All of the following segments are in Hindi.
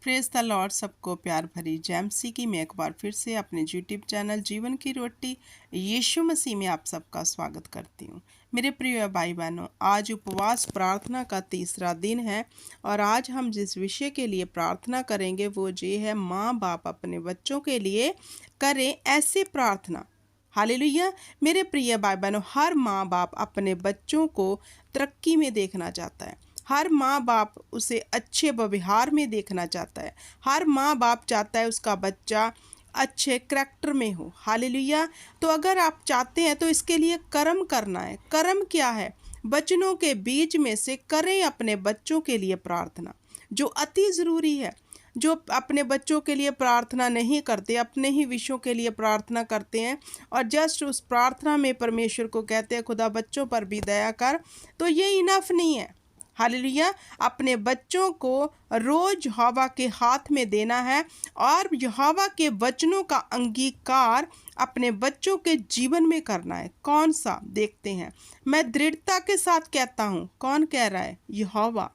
Praise the Lord. सबको प्यार भरी जैमसी की मैं एक बार फिर से अपने यूट्यूब चैनल जीवन की रोटी यीशु मसीह में आप सबका स्वागत करती हूँ। मेरे प्रिय भाई बहनों, आज उपवास प्रार्थना का तीसरा दिन है और आज हम जिस विषय के लिए प्रार्थना करेंगे वो ये है, माँ बाप अपने बच्चों के लिए करें ऐसे प्रार्थना। हालेलुया। मेरे प्रिय भाई बहनों, हर माँ बाप अपने बच्चों को तरक्की में देखना चाहता है। हर माँ बाप उसे अच्छे व्यवहार में देखना चाहता है। हर माँ बाप चाहता है उसका बच्चा अच्छे करैक्टर में हो। हालेलुया। तो अगर आप चाहते हैं तो इसके लिए कर्म करना है। कर्म क्या है? वचनों के बीच में से करें अपने बच्चों के लिए प्रार्थना, जो अति ज़रूरी है। जो अपने बच्चों के लिए प्रार्थना नहीं करते, अपने ही विषयों के लिए प्रार्थना करते हैं और जस्ट उस प्रार्थना में परमेश्वर को कहते हैं खुदा बच्चों पर भी दया कर, तो ये इनफ नहीं है। हालेलुया। अपने बच्चों को रोज यहोवा के हाथ में देना है और यहोवा के वचनों का अंगीकार अपने बच्चों के जीवन में करना है। कौन सा? देखते हैं। मैं दृढ़ता के साथ कहता हूँ। कौन कह रहा है? यहोवा।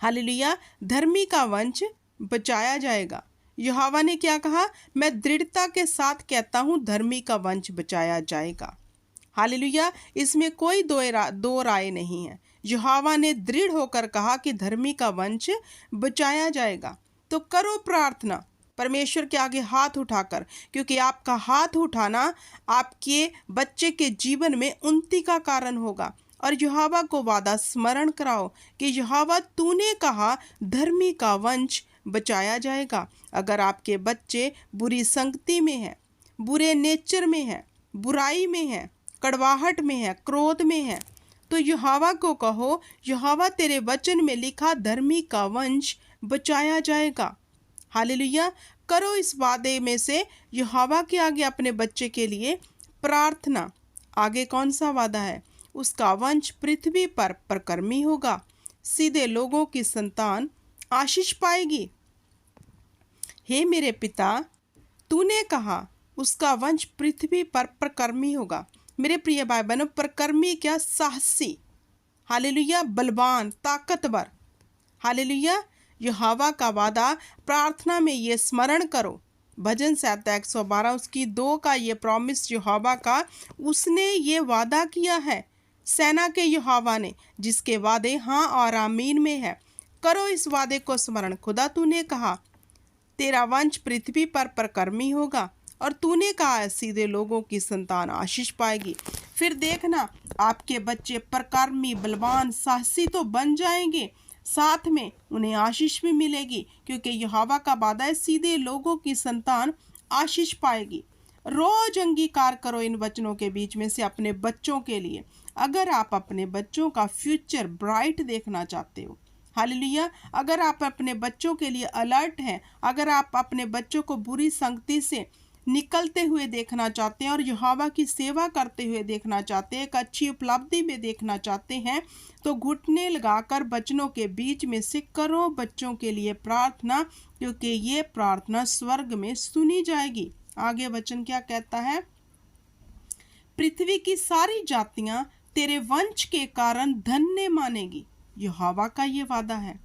हालेलुया। धर्मी का वंश बचाया जाएगा। यहोवा ने क्या कहा? मैं दृढ़ता के साथ कहता हूँ, धर्मी का वंश बचाया जाएगा। हालेलुया। इसमें कोई दो राय नहीं है। यहोवा ने दृढ़ होकर कहा कि धर्मी का वंश बचाया जाएगा। तो करो प्रार्थना परमेश्वर के आगे हाथ उठाकर, क्योंकि आपका हाथ उठाना आपके बच्चे के जीवन में उन्नति का कारण होगा। और यहोवा को वादा स्मरण कराओ कि यहोवा तूने कहा धर्मी का वंश बचाया जाएगा। अगर आपके बच्चे बुरी संगति में हैं, बुरे नेचर में हैं, बुराई में हैं, कड़वाहट में है, क्रोध में है, तो यहोवा को कहो, यहोवा तेरे वचन में लिखा धर्मी का वंश बचाया जाएगा। हालेलुया। करो इस वादे में से यहोवा के आगे अपने बच्चे के लिए प्रार्थना। आगे कौन सा वादा है? उसका वंश पृथ्वी पर परकर्मी होगा, सीधे लोगों की संतान आशीष पाएगी। हे मेरे पिता, तूने कहा उसका वंश पृथ्वी पर परकर्मी होगा। मेरे प्रिय भाई बहनों, परकर्मी क्या? साहसी। हालेलुया। बलवान, ताकतवर। हालेलुया। यहोवा का वादा प्रार्थना में ये स्मरण करो। भजन संहिता 112 उसकी 2 का ये प्रॉमिस यहोवा का, उसने ये वादा किया है, सेना के यहोवा ने, जिसके वादे हाँ और आमीन में है। करो इस वादे को स्मरण। खुदा तूने कहा तेरा वंश पृथ्वी पर परकर्मी होगा और तूने कहा है सीधे लोगों की संतान आशीष पाएगी। फिर देखना आपके बच्चे परकर्मी, बलवान, साहसी तो बन जाएंगे, साथ में उन्हें आशीष भी मिलेगी, क्योंकि यहोवा का वादा है सीधे लोगों की संतान आशीष पाएगी। रोज अंगीकार करो इन वचनों के बीच में से अपने बच्चों के लिए, अगर आप अपने बच्चों का फ्यूचर ब्राइट देखना चाहते हो। हालेलुया। अगर आप अपने बच्चों के लिए अलर्ट हैं, अगर आप अपने बच्चों को बुरी संगति से निकलते हुए देखना चाहते हैं और यहोवा की सेवा करते हुए देखना चाहते हैं, एक अच्छी उपलब्धि में देखना चाहते हैं, तो घुटने लगाकर वचनों के बीच में से करो बच्चों के लिए प्रार्थना, क्योंकि ये प्रार्थना स्वर्ग में सुनी जाएगी। आगे वचन क्या कहता है? पृथ्वी की सारी जातियां तेरे वंश के कारण धन्य मानेगी। यहोवा का ये वादा है।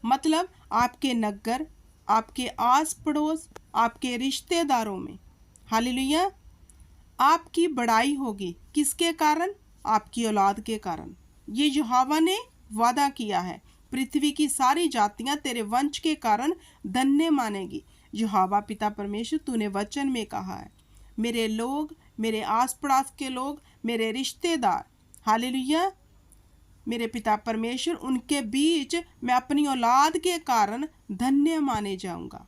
मतलब आपके नगर, आपके आस पड़ोस, आपके रिश्तेदारों में, हालेलुया, आपकी बड़ाई होगी। किसके कारण? आपकी औलाद के कारण। ये यहोवा ने वादा किया है। पृथ्वी की सारी जातियां तेरे वंश के कारण धन्य मानेगी। यहोवा पिता परमेश्वर तूने वचन में कहा है, मेरे लोग, मेरे आस पड़ोस के लोग, मेरे रिश्तेदार, हालेलुया, मेरे पिता परमेश्वर, उनके बीच मैं अपनी औलाद के कारण धन्य माने जाऊंगा।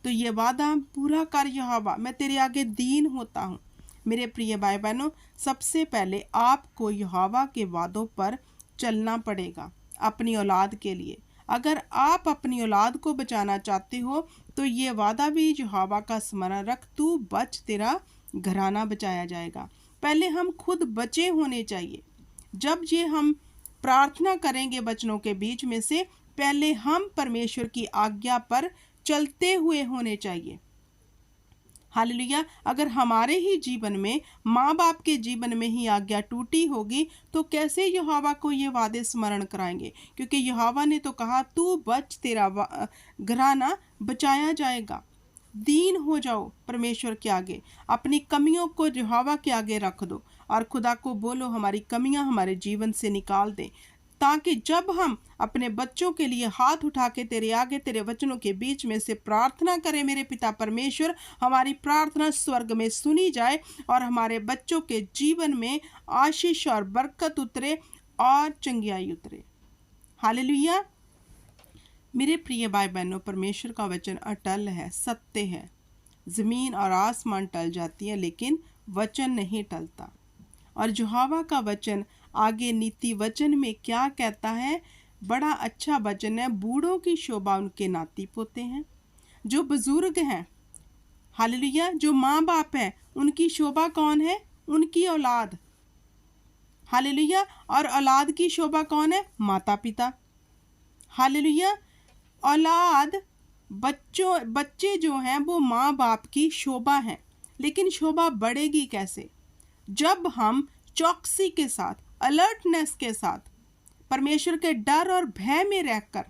तो ये वादा पूरा कर यहोवा, मैं तेरे आगे दीन होता हूँ। मेरे प्रिय भाई बहनों, सबसे पहले आपको यहोवा के वादों पर चलना पड़ेगा अपनी औलाद के लिए। अगर आप अपनी औलाद को बचाना चाहते हो तो ये वादा भी यहोवा का स्मरण रख, तू बच, तेरा घराना बचाया जाएगा। पहले हम खुद बचे होने चाहिए। जब ये हम प्रार्थना करेंगे वचनों के बीच में से, पहले हम परमेश्वर की आज्ञा पर चलते हुए होने चाहिए। हालेलुया। अगर हमारे ही जीवन में, माँ बाप के जीवन में ही आज्ञा टूटी होगी तो कैसे यहोवा को ये वादे स्मरण कराएंगे? क्योंकि यहोवा ने तो कहा, तू बच, तेरा घराना बचाया जाएगा। दीन हो जाओ परमेश्वर के आगे, अपनी कमियों को यहोवा के आगे रख दो और खुदा को बोलो हमारी कमियां हमारे जीवन से निकाल दे, ताकि जब हम अपने बच्चों के लिए हाथ उठा के तेरे आगे, तेरे वचनों के बीच में से प्रार्थना करें, मेरे पिता परमेश्वर, हमारी प्रार्थना स्वर्ग में सुनी जाए और हमारे बच्चों के जीवन में आशीष और बरकत उतरे और चंगियाई उतरे। हालेलुया। मेरे प्रिय भाई बहनों, परमेश्वर का वचन अटल है, सत्य है। जमीन और आसमान टल जाती है लेकिन वचन नहीं टलता। और यहोवा का वचन आगे नीति वचन में क्या कहता है? बड़ा अच्छा वचन है, बूढ़ों की शोभा उनके नाती पोते हैं। जो बुजुर्ग हैं, हालेलुया, जो माँ बाप हैं, उनकी शोभा कौन है? उनकी औलाद। हालेलुया। और औलाद की शोभा कौन है? माता पिता। हालेलुया। औलाद, बच्चे जो हैं वो माँ बाप की शोभा हैं। लेकिन शोभा बढ़ेगी कैसे? जब हम चौकसी के साथ, अलर्टनेस के साथ, परमेश्वर के डर और भय में रहकर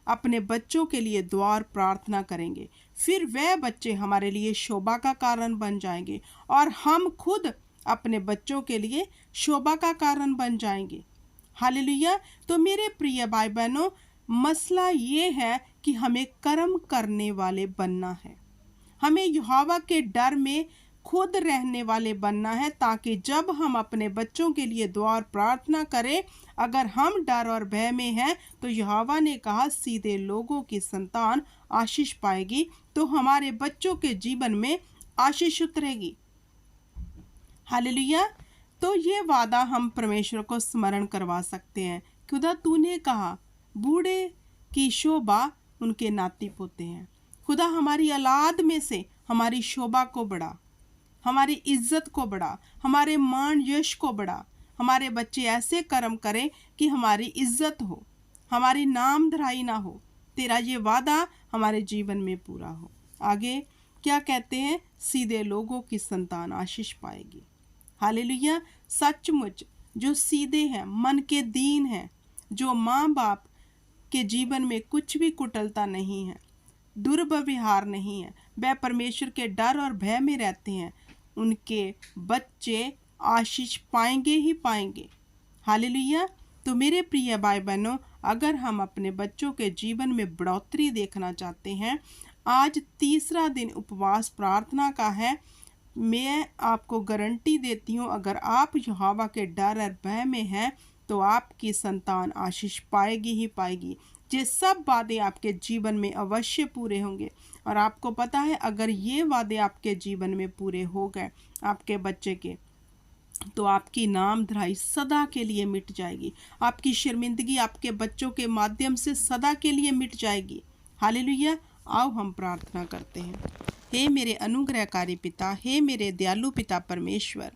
अपने बच्चों के लिए दुआ और प्रार्थना करेंगे, फिर वह बच्चे हमारे लिए शोभा का कारण बन जाएंगे और हम खुद अपने बच्चों के लिए शोभा का कारण बन जाएंगे। हालेलुया। तो मेरे प्रिय भाई बहनों, मसला ये है कि हमें कर्म करने वाले बनना है। हमें यहोवा के डर में खुद रहने वाले बनना है, ताकि जब हम अपने बच्चों के लिए दुआ और प्रार्थना करें, अगर हम डर और भय में हैं तो यहोवा ने कहा सीधे लोगों की संतान आशीष पाएगी, तो हमारे बच्चों के जीवन में आशीष उतरेगी। हालेलुया। तो ये वादा हम परमेश्वर को स्मरण करवा सकते हैं। खुदा तूने कहा बूढ़े की शोभा उनके नाती पोते हैं। खुदा हमारी औलाद में से हमारी शोभा को बढ़ा, हमारी इज्जत को बढ़ा, हमारे मान यश को बढ़ा। हमारे बच्चे ऐसे कर्म करें कि हमारी इज्जत हो, हमारी नाम धराई ना हो। तेरा ये वादा हमारे जीवन में पूरा हो। आगे क्या कहते हैं? सीधे लोगों की संतान आशीष पाएगी। हालेलुया। सचमुच जो सीधे हैं, मन के दीन हैं, जो माँ बाप के जीवन में कुछ भी कुटिलता नहीं है, दुर्व्यवहार नहीं है, वह परमेश्वर के डर और भय में रहते हैं, उनके बच्चे आशीष पाएंगे ही पाएंगे। हालेलुया। तो मेरे प्रिय भाई बहनों, अगर हम अपने बच्चों के जीवन में बढ़ोतरी देखना चाहते हैं, आज तीसरा दिन उपवास प्रार्थना का है। मैं आपको गारंटी देती हूँ, अगर आप यहोवा के डर और भय में हैं तो आपकी संतान आशीष पाएगी ही पाएगी। ये सब वादे आपके जीवन में अवश्य पूरे होंगे। और आपको पता है, अगर ये वादे आपके जीवन में पूरे हो गए आपके बच्चे के, तो आपकी नाम धराई सदा के लिए मिट जाएगी। आपकी शर्मिंदगी आपके बच्चों के माध्यम से सदा के लिए मिट जाएगी। हालेलुया। आओ हम प्रार्थना करते हैं। हे मेरे अनुग्रहकारी पिता, हे मेरे दयालु पिता परमेश्वर,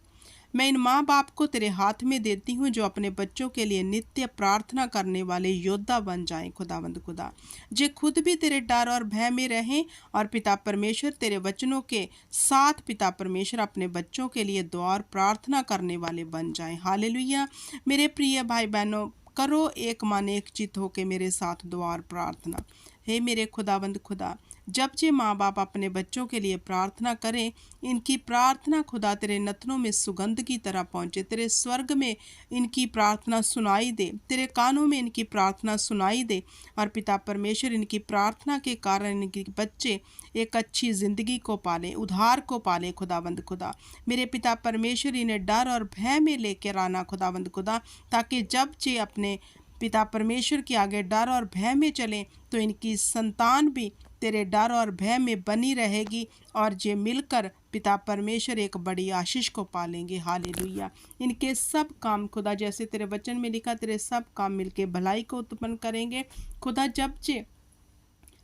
मैं इन माँ बाप को तेरे हाथ में देती हूँ जो अपने बच्चों के लिए नित्य प्रार्थना करने वाले योद्धा बन जाएं। खुदावंद खुदा, जे खुद भी तेरे डर और भय में रहें और पिता परमेश्वर तेरे वचनों के साथ पिता परमेश्वर अपने बच्चों के लिए दुआ और प्रार्थना करने वाले बन जाएं। हालेलुया। मेरे प्रिय भाई बहनों, करो एक मन एक चित होके मेरे साथ दुआ और प्रार्थना। हे मेरे खुदावंद खुदा, जब जे माँ बाप अपने बच्चों के लिए प्रार्थना करें, इनकी प्रार्थना खुदा तेरे नथनों में सुगंध की तरह पहुँचे। तेरे स्वर्ग में इनकी प्रार्थना सुनाई दे, तेरे कानों में इनकी प्रार्थना सुनाई दे। और पिता परमेश्वर इनकी प्रार्थना के कारण इनके बच्चे एक अच्छी ज़िंदगी को पालें, उद्धार को पालें। खुदावंद खुदा, मेरे पिता परमेश्वर इन्हें डर और भय में लेकर आना खुदावंद खुदा, ताकि जब जे अपने पिता परमेश्वर के आगे डर और भय में चलें तो इनकी संतान भी तेरे डर और भय में बनी रहेगी और ये मिलकर पिता परमेश्वर एक बड़ी आशीष को पालेंगे। हालेलुया। इनके सब काम खुदा, जैसे तेरे वचन में लिखा, तेरे सब काम मिलके भलाई को उत्पन्न करेंगे। खुदा, जब जे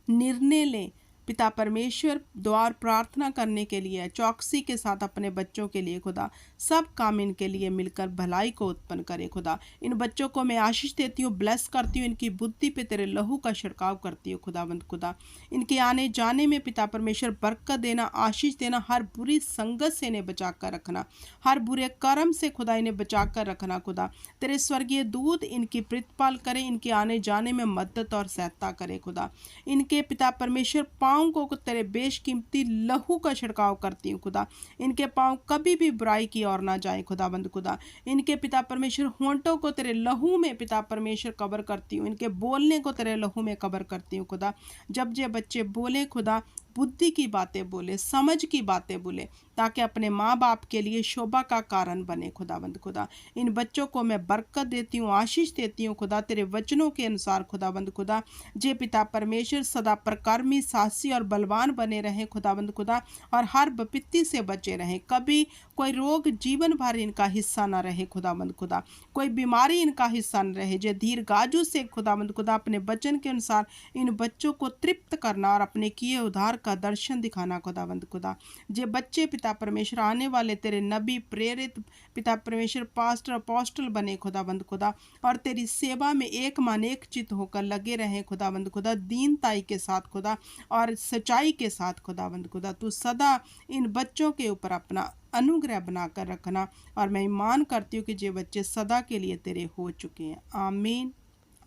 निर्णय लें पिता परमेश्वर द्वार प्रार्थना करने के लिए चौकसी के साथ अपने बच्चों के लिए खुदा सब काम इनके लिए मिलकर भलाई को उत्पन्न करे खुदा। इन बच्चों को मैं आशीष देती हूँ, ब्लेस करती हूँ, इनकी बुद्धि पे तेरे लहू का छिड़काव करती हूँ खुदावंद खुदा। इनके आने जाने में पिता परमेश्वर बरकत देना, आशीष देना, हर बुरी संगत से इन्हें बचा कर रखना, हर बुरे कर्म से खुदा इन्हें बचा कर रखना खुदा। तेरे स्वर्गीय दूत इनकी प्रतिपाल करें, इनके आने जाने में मदद और सहायता करे खुदा। इनके पिता परमेश्वर पाँव को तेरे बेशकीमती लहू का छिड़काव करती हूँ खुदा। इनके पाँव कभी भी बुराई की ओर ना जाए खुदाबंद खुदा। इनके पिता परमेश्वर होंठों को तेरे लहू में पिता परमेश्वर कवर करती हूँ, इनके बोलने को तेरे लहू में कवर करती हूँ खुदा। जब ये बच्चे बोले खुदा, बुद्धि की बातें बोले, समझ की बातें बोले, ताकि अपने माँ बाप के लिए शोभा का कारण बने खुदाबंद खुदा। इन बच्चों को मैं बरकत देती हूँ, आशीष देती हूँ खुदा, तेरे वचनों के अनुसार खुदाबंद खुदा। जे पिता परमेश्वर सदा प्रकर्मी, साहसी और बलवान बने रहें खुदाबंद खुदा, और हर विपत्ति से बचे रहें। कभी कोई रोग जीवन भर इनका हिस्सा ना रहे खुदाबंद खुदा, कोई बीमारी इनका हिस्सा न रहे। जे दीर्घायु से खुदाबंद खुदा अपने वचन के अनुसार इन बच्चों को तृप्त करना और अपने किए उद्धार का दर्शन दिखाना खुदाबंद खुदा। जे बच्चे पिता परमेश्वर आने वाले तेरे नबी, प्रेरित पिता परमेश्वर, पास्टर, अपोस्टल बने खुदाबंद खुदा, और तेरी सेवा में एक मन एक चित होकर लगे रहें खुदाबंद खुदा, दीनताई के साथ खुदा और सच्चाई के साथ खुदाबंद खुदा। तू सदा इन बच्चों के ऊपर अपना अनुग्रह बनाकर रखना, और मैं ईमान करती हूँ कि ये बच्चे सदा के लिए तेरे हो चुके हैं। आमीन,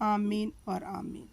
आमीन और आमीन।